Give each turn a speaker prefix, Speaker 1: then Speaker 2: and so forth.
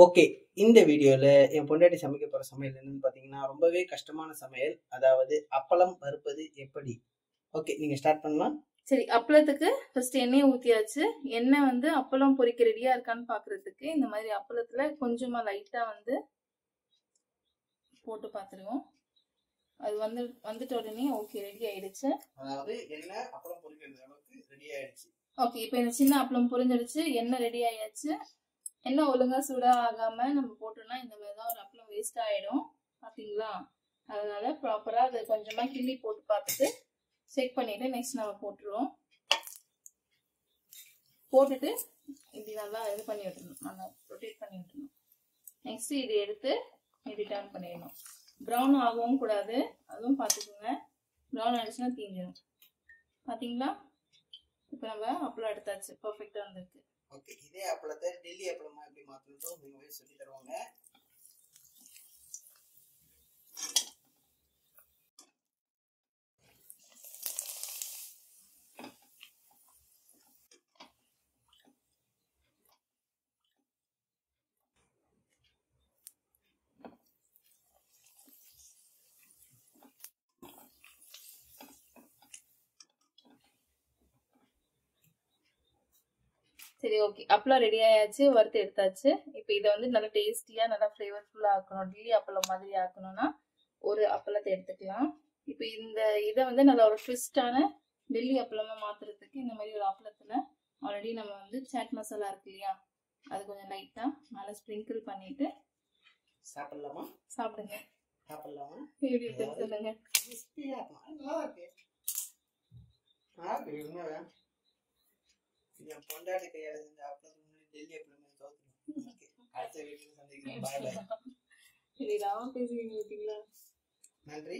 Speaker 1: Okay. இந்த வீடியோல என் பொண்டாட்டி சமைக்க போற சமையல் என்னன்னு பாத்தீங்கன்னா, ரொம்பவே கஷ்டமான சமையல். அதாவது அப்பளம் வறுப்பது எப்படி? ஓகே, நீங்க ஸ்டார்ட் பண்ணலாம்.
Speaker 2: சரி, அப்பளத்துக்கு ஃபர்ஸ்ட் எண்ணெய் ஊத்தியாச்சு. எண்ணெய் வந்து அப்பளம் பொரிக்க ரெடியா இருக்கான்னு பாக்குறதுக்கு இந்த மாதிரி அப்பளத்துல கொஞ்சமா லைட்டா வந்து போட்டு பாத்துருவோம். அது வந்துட்ட உடனே ஓகே ரெடி ஆயிடுச்சு.
Speaker 1: அதாவது எண்ணெய் அப்பளம் பொரிக்கிறது அளவுக்கு ரெடி ஆயிடுச்சு.
Speaker 2: ஓகே, இப்போ இந்த சின்ன அப்பளம் பொரிஞ்சிடுச்சு, எண்ணெய் ரெடி ஆயாச்சு. எண்ணெய் ஒழுங்கா சூடா ஆகாம நம்ம போட்டோம்னா இந்த மாதிரி தான் ஒரு அப்பளம் வேஸ்ட் ஆயிடும். பாத்தீங்களா? அதனால ப்ராப்பரா அதை கொஞ்சமா கிள்ளி போட்டு பார்த்துட்டு செக் பண்ணிட்டு நெக்ஸ்ட் நம்ம போட்டுருவோம். போட்டுட்டு இப்படி நல்லா இது பண்ணி விட்டுருணும், நல்லா ரொட்டேட் பண்ணி விட்டுருணும். நெக்ஸ்ட் இது எடுத்து இப்படி டர்ன் பண்ணிடணும். ப்ரௌன் ஆகவும் கூடாது, அதுவும் பார்த்துக்கோங்க. ப்ரௌன் ஆயிடுச்சுன்னா தீஞ்சிடும். பார்த்தீங்களா? இப்போ நம்ம அப்பளம் எடுத்தாச்சு, பர்ஃபெக்டாக வந்திருக்கு.
Speaker 1: ஓகே, இதே அப்பளத்தை டெல்லி அப்பளமா எப்படி மாற்றணும் நீங்க சொல்லி தருவாங்க.
Speaker 2: சரி, ஓகே, அப்பளம் ரெடி ஆயாச்சு, வறுத்து எடுத்தாச்சு. இப்போ இதை வந்து நல்லா டேஸ்டியா நல்லா ஃப்ளேவர்ஃபுல்லா ஆக்கணும், டெல்லி அப்பளம் மாதிரி ஆக்கணும்னா ஒரு அப்பளத்தை எடுத்துக்கலாம். இப்போ இந்த இதை வந்து நல்லா ஒரு ட்விஸ்டான டெல்லி அப்பளமா மாத்துறதுக்கு இந்த மாதிரி ஒரு அப்பளத்துல ஆல்ரெடி நம்ம வந்து சாட் மசாலா இருக்கு இல்லையா, அது கொஞ்சம் லைட்டா மேலே ஸ்ப்ரிங்கிள் பண்ணிட்டு
Speaker 1: சாப்பிடலாமா?
Speaker 2: சாப்பிடுங்க.
Speaker 1: சாப்பிடலாமா?
Speaker 2: எப்படி இருக்குன்னு சொல்லுங்க.
Speaker 1: என் பொண்டாட்டி கையால செஞ்ச அப்பளம் டெல்லி அப்பளம் கவுத்துரும். அடுத்த வீட்டுல சந்திக்கிறேன். பாய் பாய்.
Speaker 2: சரி, ராவா பேசுவீங்க. நன்றி.